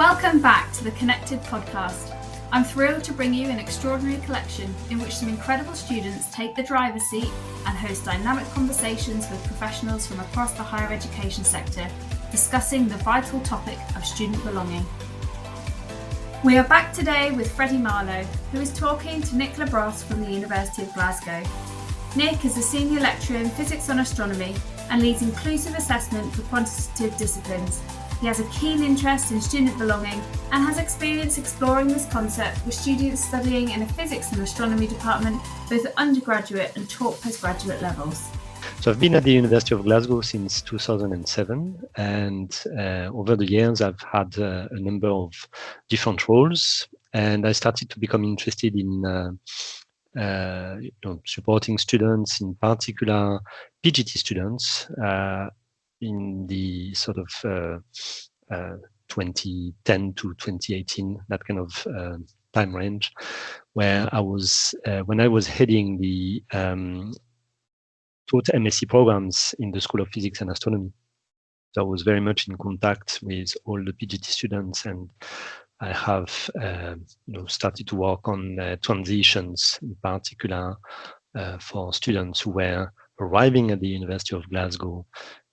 Welcome back to the Connected podcast. I'm thrilled to bring you an extraordinary collection in which some incredible students take the driver's seat and host dynamic conversations with professionals from across the higher education sector, discussing the vital topic of student belonging. We are back today with Freddie Marlowe, who is talking to Nick Labrosse from the University of Glasgow. Nick is a senior lecturer in Physics and Astronomy and leads inclusive assessment for Quantitative Disciplines. He has a keen interest in student belonging and has experience exploring this concept with students studying in a Physics and Astronomy department, both at undergraduate and taught postgraduate levels. So I've been at the University of Glasgow since 2007, and over the years I've had a number of different roles, and I started to become interested in supporting students, in particular PGT students, in the sort of 2010 to 2018, that kind of time range, where I was when I was heading the taught MSc programs in the School of Physics and Astronomy. So I was very much in contact with all the PGT students, and I have started to work on transitions, in particular for students who were arriving at the University of Glasgow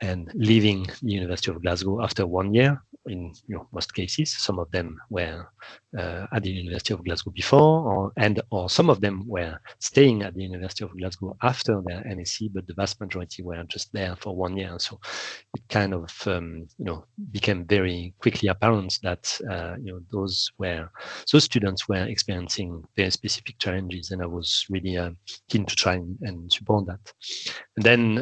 and leaving the University of Glasgow after 1 year. In most cases, some of them were at the University of Glasgow before, or some of them were staying at the University of Glasgow after their MSc, but the vast majority were just there for 1 year. So it kind of became very quickly apparent that those students were experiencing very specific challenges, and I was really keen to try and support that. And then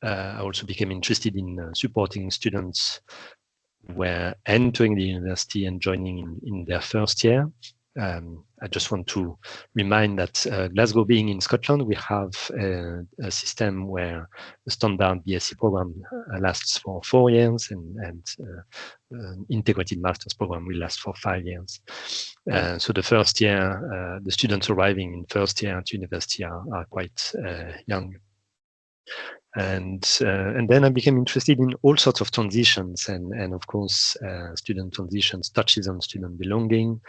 I also became interested in supporting students who were entering the university and joining in their first year. I just want to remind that Glasgow being in Scotland, we have a system where the standard BSc program lasts for 4 years, and integrated master's program will last for 5 years. So the first year, the students arriving in first year at university are quite young. And then I became interested in all sorts of transitions, and of course, student transitions touches on student belonging.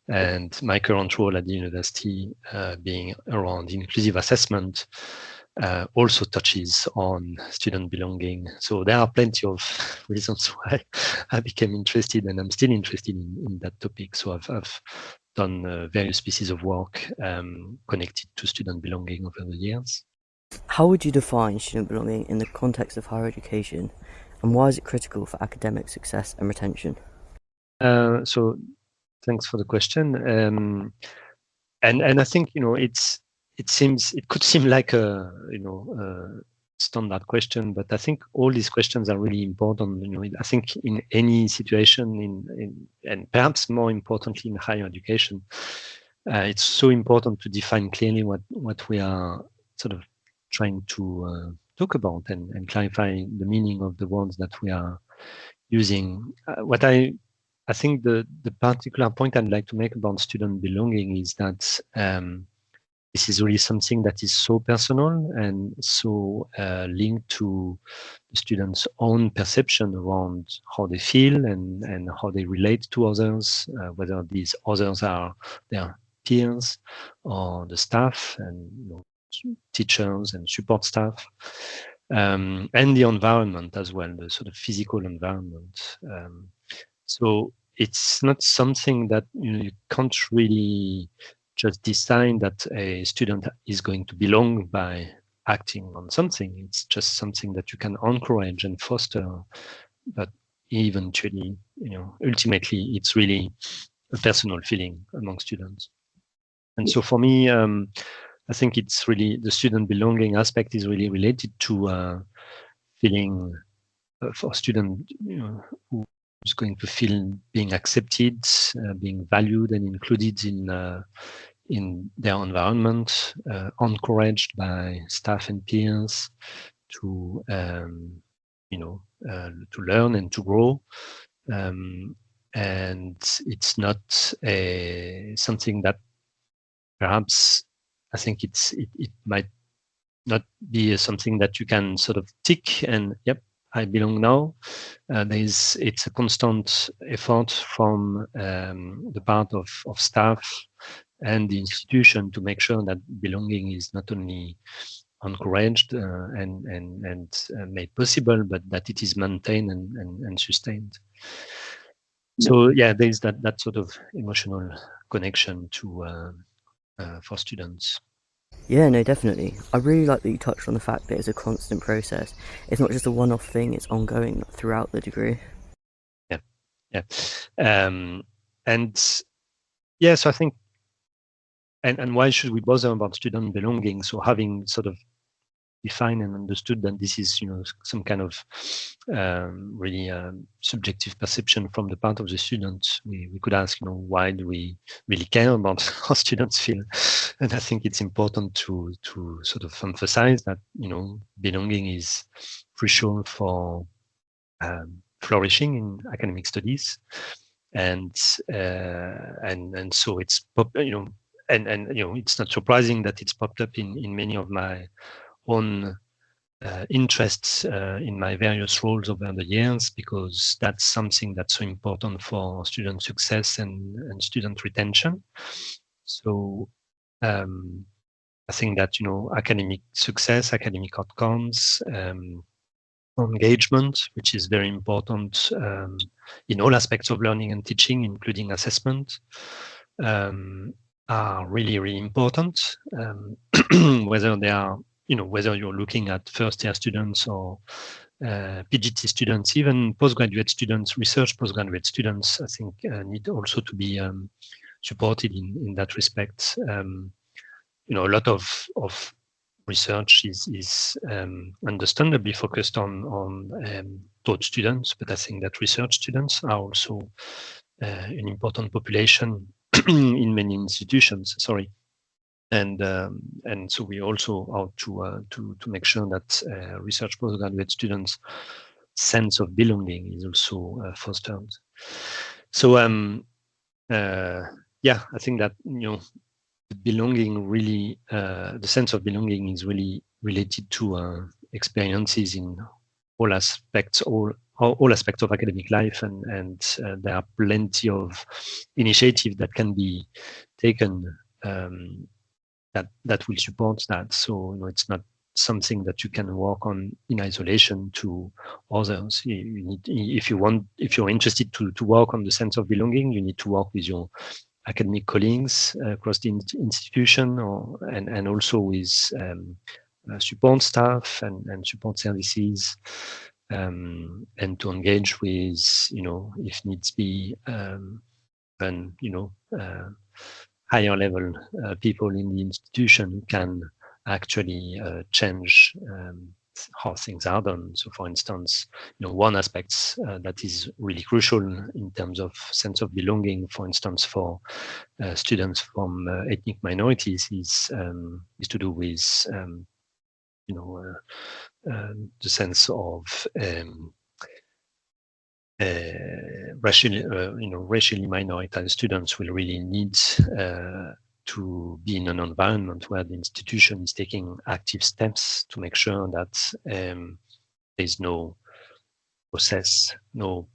And my current role at the university, being around inclusive assessment, also touches on student belonging. So there are plenty of reasons why I became interested, and I'm still interested in that topic. So I've done various pieces of work connected to student belonging over the years. How would you define student belonging in the context of higher education, and why is it critical for academic success and retention? So thanks for the question. And I think it could seem like a standard question, but I think all these questions are really important. I think in any situation, and perhaps more importantly in higher education, it's so important to define clearly what we are sort of trying to talk about and clarify the meaning of the words that we are using. What I think the particular point I'd like to make about student belonging is that this is really something that is so personal and so linked to the students' own perception around how they feel and how they relate to others, whether these others are their peers or the staff and teachers and support staff, and the environment as well, the sort of physical environment. So it's not something that you can't really just decide that a student is going to belong by acting on something. It's just something that you can encourage and foster, but eventually, ultimately, it's really a personal feeling among students. And so for me, I think it's really the student belonging aspect is really related to feeling for a student, who's going to feel being accepted, being valued and included in their environment, encouraged by staff and peers to learn and to grow. And it's not something that perhaps I think it might not be something that you can sort of tick and, yep, I belong now. It's a constant effort from the part of staff and the institution to make sure that belonging is not only encouraged and made possible, but that it is maintained and sustained. So yeah, there's that sort of emotional connection to for students. Yeah, no, definitely. I really like that you touched on the fact that it's a constant process. It's not just a one-off thing, it's ongoing throughout the degree. Yeah. And yeah, so I think, and why should we bother about student belonging? So having sort of defined and understood that this is, some kind of really subjective perception from the part of the students, we could ask, why do we really care about how students feel? And I think it's important to sort of emphasize that, belonging is crucial for flourishing in academic studies, and so it's it's not surprising that it's popped up in many of my own interests in my various roles over the years, because that's something that's so important for student success and student retention. So I think that academic success, academic outcomes, engagement, which is very important in all aspects of learning and teaching, including assessment, are really, really important. Whether they are, whether you're looking at first-year students or PGT students, even postgraduate students, research postgraduate students, I think need also to be supported in that respect. A lot of research is understandably focused on taught students, but I think that research students are also an important population in many institutions. Sorry, and so we also ought to make sure that research postgraduate students' sense of belonging is also fostered. So yeah, I think that belonging really, the sense of belonging is really related to experiences in all aspects of academic life, and there are plenty of initiatives that can be taken that will support that. So it's not something that you can work on in isolation to others. You need, if you're interested to work on the sense of belonging, you need to work with your academic colleagues across the institution, and also with support staff and support services, and to engage with, if needs be, and higher level people in the institution who can actually change how things are done. So, for instance, one aspect that is really crucial in terms of sense of belonging, for instance, for students from ethnic minorities, is to do with the sense of racially minoritized students will really need to be in an environment where the institution is taking active steps to make sure that there's no process, no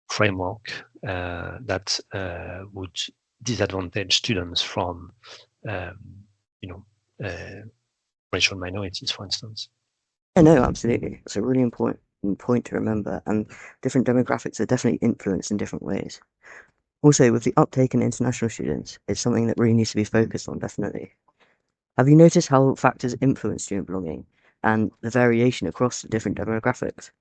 framework that would disadvantage students from, racial minorities, for instance. Yeah, no, absolutely. It's a really important point to remember, and different demographics are definitely influenced in different ways. Also, with the uptake in international students, it's something that really needs to be focused on, definitely. Have you noticed how factors influence student belonging and the variation across the different demographics?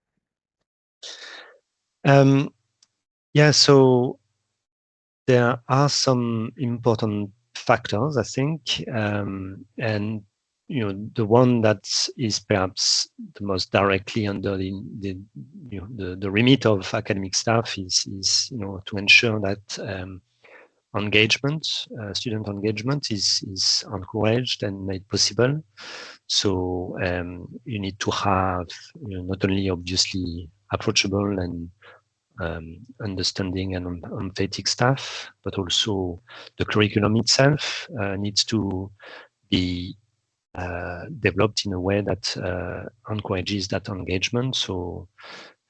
Yeah, so there are some important factors, I think, and the one that is perhaps the most directly under the remit of academic staff is to ensure that engagement, student engagement, is encouraged and made possible. So you need to have not only obviously approachable and understanding and empathetic staff, but also the curriculum itself needs to be developed in a way that encourages that engagement. So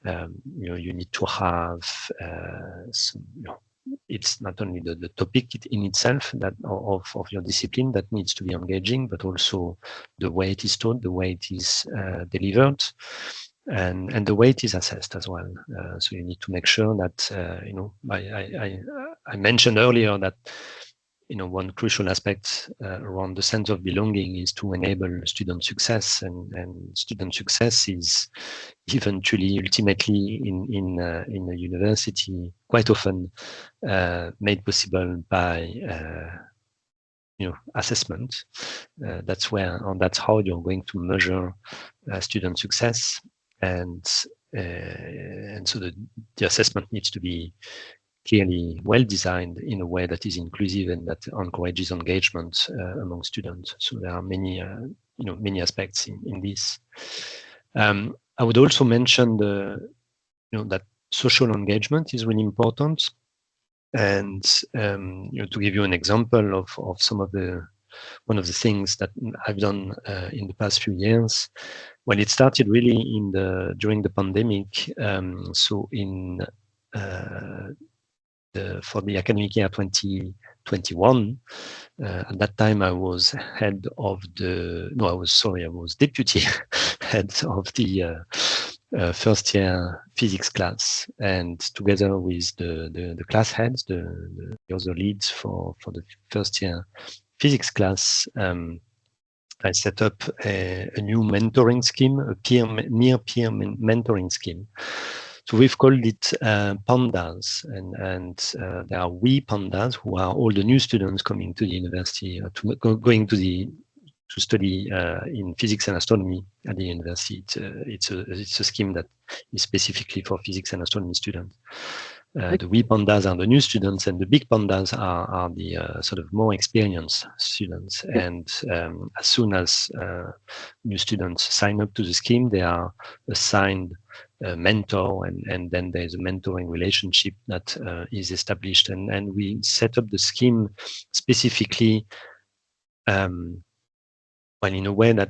you need to have some, it's not only the topic in itself that of your discipline that needs to be engaging, but also the way it is taught, the way it is delivered, and the way it is assessed as well. So you need to make sure that I mentioned earlier that one crucial aspect around the sense of belonging is to enable student success, and student success is eventually, ultimately, in a university, quite often made possible by assessment. That's how you're going to measure student success, and so the assessment needs to be clearly well designed in a way that is inclusive and that encourages engagement among students. So there are many aspects in this. I would also mention that social engagement is really important. And to give you an example of one of the things that I've done in the past few years, when it started really during the pandemic. So for the academic year 2021, at that time I was deputy head of the first year physics class, and together with the class heads, the other leads for the first year physics class, I set up a new mentoring scheme, a near-peer mentoring scheme. So we've called it pandas, and there are we pandas, who are all the new students coming to the university, going to study in physics and astronomy at the university. It's a scheme that is specifically for physics and astronomy students. The wee pandas are the new students, and the big pandas are the sort of more experienced students. And as soon as new students sign up to the scheme, they are assigned a mentor, and then there's a mentoring relationship that is established. And we set up the scheme specifically, in a way that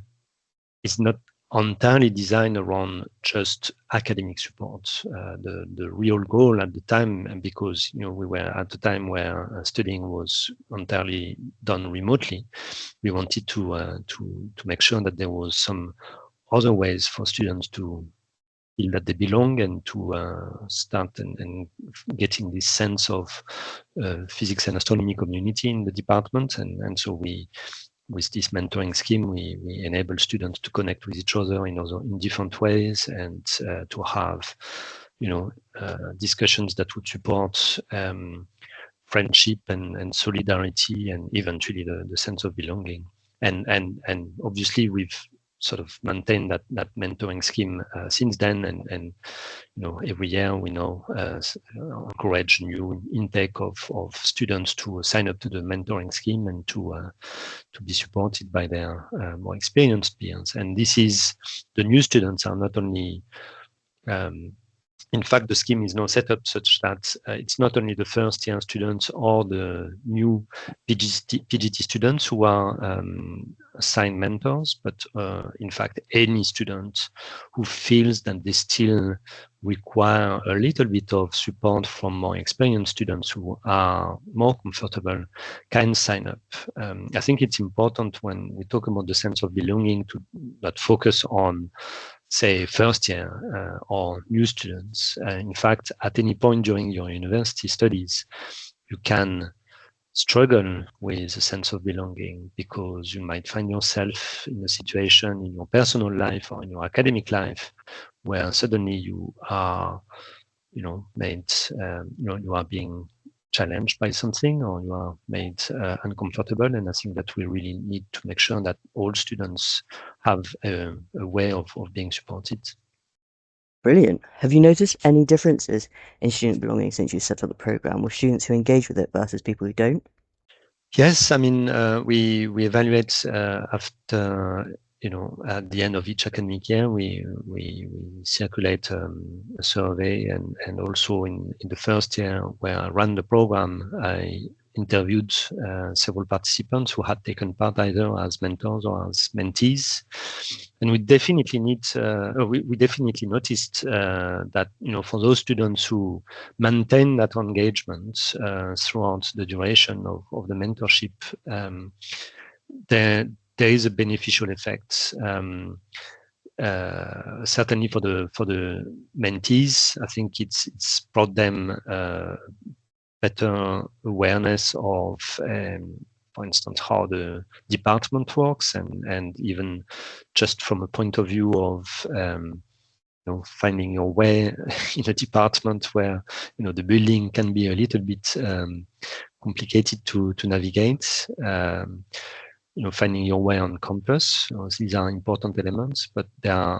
is not entirely designed around just academic support. The real goal at the time, and because we were at the time where studying was entirely done remotely, we wanted to make sure that there was some other ways for students to feel that they belong, and to start and getting this sense of physics and astronomy community in the department. And so with this mentoring scheme, we enable students to connect with each other in different ways, and to have discussions that would support friendship and solidarity, and eventually the sense of belonging. And obviously we've sort of maintained that mentoring scheme since then, and every year we now encourage new intake of students to sign up to the mentoring scheme, and to be supported by their more experienced peers. And this is, the new students are not only in fact, the scheme is now set up such that it's not only the first year students or the new PGT students who are assigned mentors, but in fact, any student who feels that they still require a little bit of support from more experienced students who are more comfortable can sign up. I think it's important when we talk about the sense of belonging to not focus on, say, first year or new students. In fact, at any point during your university studies, you can struggle with a sense of belonging, because you might find yourself in a situation in your personal life or in your academic life where suddenly you are, made, you are being challenged by something, or you are made uncomfortable. And I think that we really need to make sure that all students have a way of being supported. Brilliant. Have you noticed any differences in student belonging since you set up the program, with students who engage with it versus people who don't? Yes, I mean, we evaluate after, at the end of each academic year, we circulate a survey, and also in the first year where I ran the program, I interviewed several participants who had taken part either as mentors or as mentees, and we definitely we definitely noticed that for those students who maintain that engagement throughout the duration of the mentorship, there is a beneficial effect. Certainly for the mentees, I think it's brought them better awareness of, for instance, how the department works, and even just from a point of view of finding your way in a department where the building can be a little bit complicated to navigate. Finding your way on campus. These are important elements, but there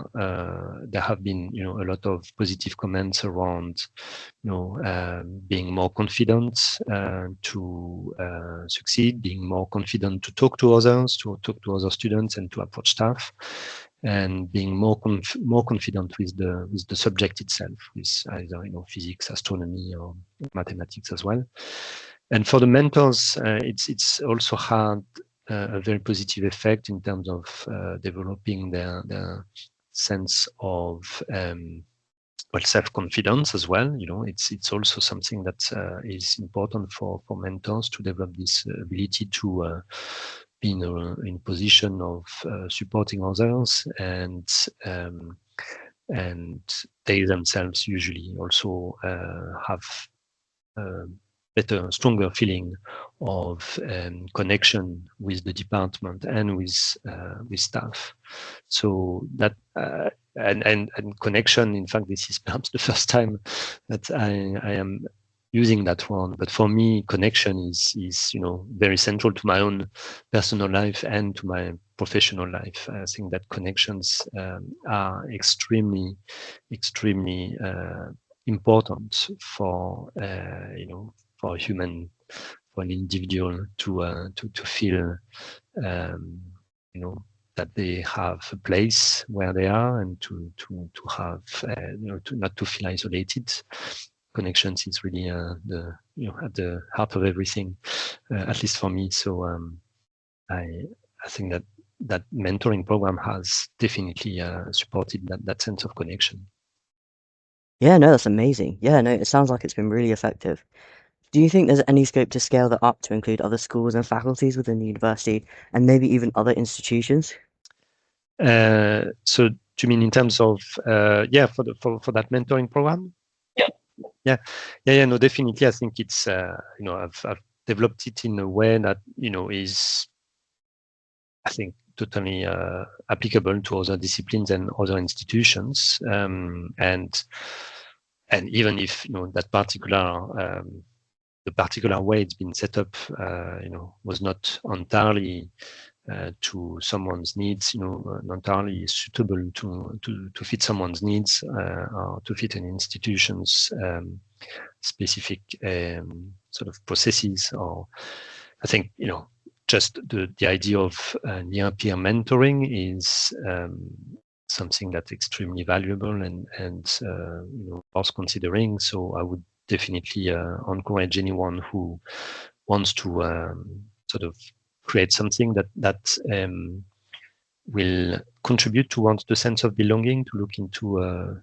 have been, a lot of positive comments around, being more confident to succeed, being more confident to talk to others, to talk to other students, and to approach staff, and being more confident with the subject itself, with either physics, astronomy, or mathematics as well. And for the mentors, it's also had a very positive effect in terms of developing their sense of self-confidence as well. It's also something that is important for mentors to develop this ability to be in a position of supporting others, and they themselves usually also have better, stronger feeling of connection with the department and with staff. So that and connection. In fact, this is perhaps the first time that I am using that word. But for me, connection is very central to my own personal life and to my professional life. I think that connections are extremely important for for a human, for an individual to feel that they have a place where they are, and to have not to feel isolated. Connections is really at the heart of everything, at least for me. So I think that mentoring program has definitely supported that sense of connection. Yeah, no, that's amazing. Yeah, no, it sounds like it's been really effective. Do you think there's any scope to scale that up to include other schools and faculties within the university, and maybe even other institutions? So do you mean in terms of for that mentoring program? Yeah, no, definitely. I think it's I've developed it in a way that is, I think, totally applicable to other disciplines and other institutions, and even if that particular the particular way it's been set up was not entirely to someone's needs, not entirely suitable to fit someone's needs, or to fit an institution's specific sort of processes. Or I think just the idea of near peer mentoring is something that's extremely valuable and worth considering. So I would definitely encourage anyone who wants to sort of create something that will contribute towards the sense of belonging, to look into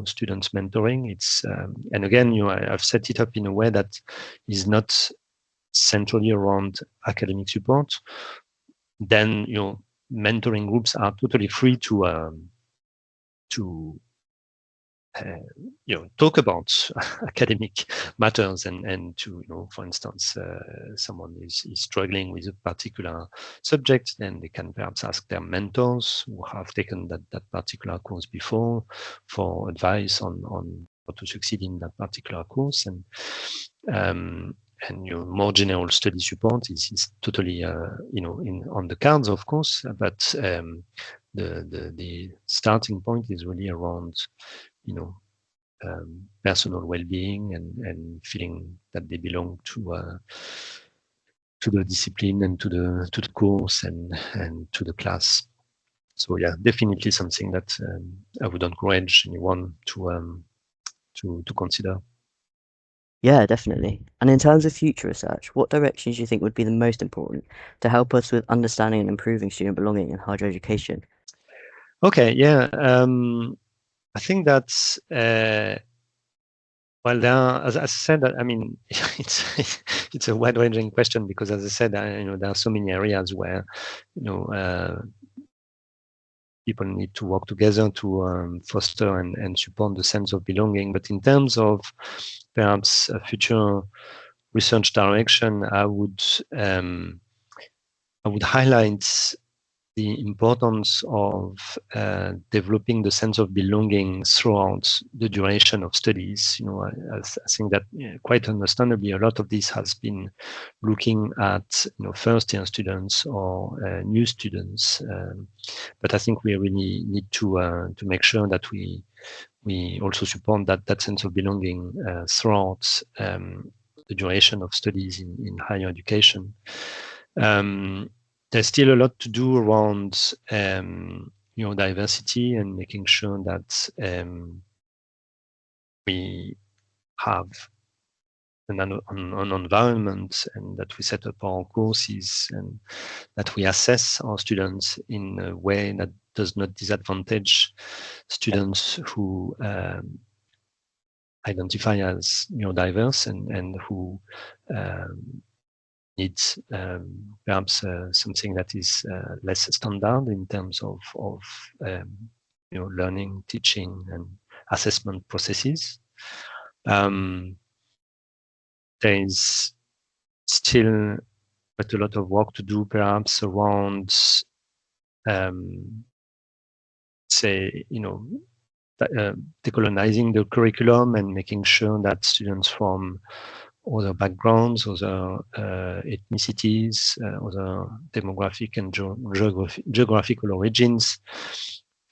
students mentoring. It's and again, I've set it up in a way that is not centrally around academic support. Then mentoring groups are totally free to talk about academic matters, and to for instance, someone is struggling with a particular subject, then they can perhaps ask their mentors who have taken that particular course before for advice on how to succeed in that particular course. And more general study support is totally on the cards, of course, but the starting point is really around personal well-being and feeling that they belong to the discipline and to the course and to the class. So yeah, definitely something that I would encourage anyone to consider. Yeah, definitely. And in terms of future research, what directions do you think would be the most important to help us with understanding and improving student belonging in higher education? Okay, yeah. I think that's well, as I said, I mean, it's a wide-ranging question because, as I said, there are so many areas where people need to work together to foster and support the sense of belonging. But in terms of perhaps a future research direction, I would highlight the importance of developing the sense of belonging throughout the duration of studies. I think that quite understandably, a lot of this has been looking at first-year students or new students, but I think we really need to make sure that we also support that sense of belonging throughout the duration of studies in higher education. There's still a lot to do around diversity and making sure that we have an environment and that we set up our courses and that we assess our students in a way that does not disadvantage students who identify as diverse and who needs perhaps something that is less standard in terms of learning, teaching, and assessment processes. There is still quite a lot of work to do, perhaps around, decolonizing the curriculum and making sure that students from other backgrounds, other ethnicities, other demographic and geographical origins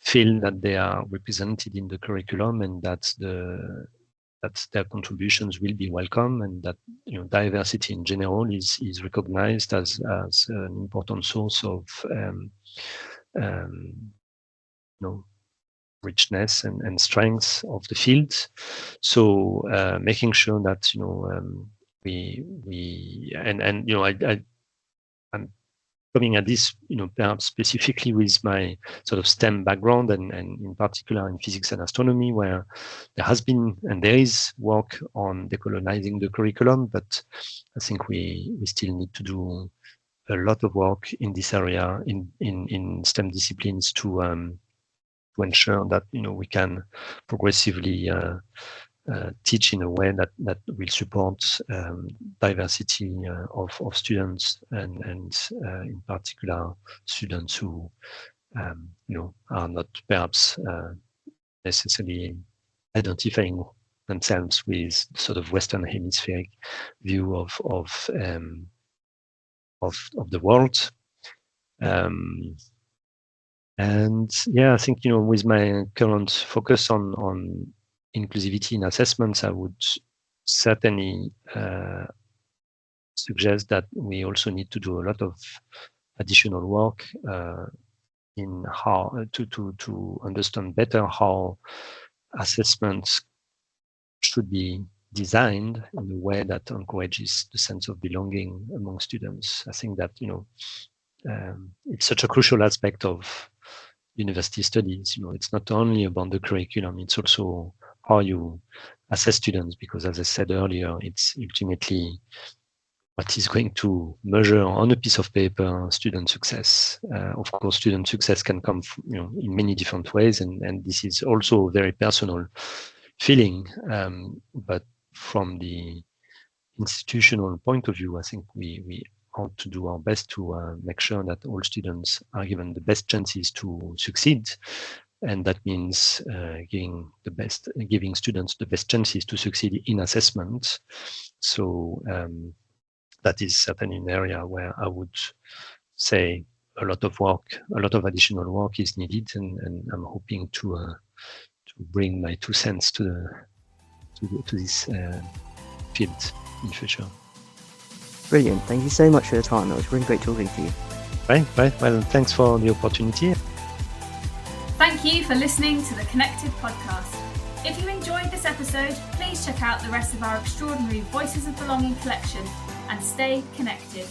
feel that they are represented in the curriculum and that their contributions will be welcome, and that diversity in general is recognized as an important source of richness and strength of the field. So making sure that I'm coming at this perhaps specifically with my sort of STEM background and in particular in physics and astronomy, where there has been and there is work on decolonizing the curriculum, but I think we still need to do a lot of work in this area in STEM disciplines to ensure that we can progressively teach in a way that will support diversity of students and in particular students who are not perhaps necessarily identifying themselves with sort of Western hemispheric view of the world. And yeah, I think with my current focus on inclusivity in assessments, I would certainly suggest that we also need to do a lot of additional work in how to understand better how assessments should be designed in a way that encourages the sense of belonging among students. I think that it's such a crucial aspect of university studies. It's not only about the curriculum, it's also how you assess students, because as I said earlier, it's ultimately what is going to measure on a piece of paper student success. Of course, student success can come in many different ways, and this is also a very personal feeling. But from the institutional point of view, I think we ought to do our best to make sure that all students are given the best chances to succeed, and that means giving students the best chances to succeed in assessment. So that is certainly an area where I would say a lot of additional work is needed, and I'm hoping to bring my 2 cents to this field in future. Brilliant. Thank you so much for your time. It was really great talking to you. Right. Well, thanks for the opportunity. Thank you for listening to the Connected podcast. If you enjoyed this episode, please check out the rest of our extraordinary Voices of Belonging collection and stay connected.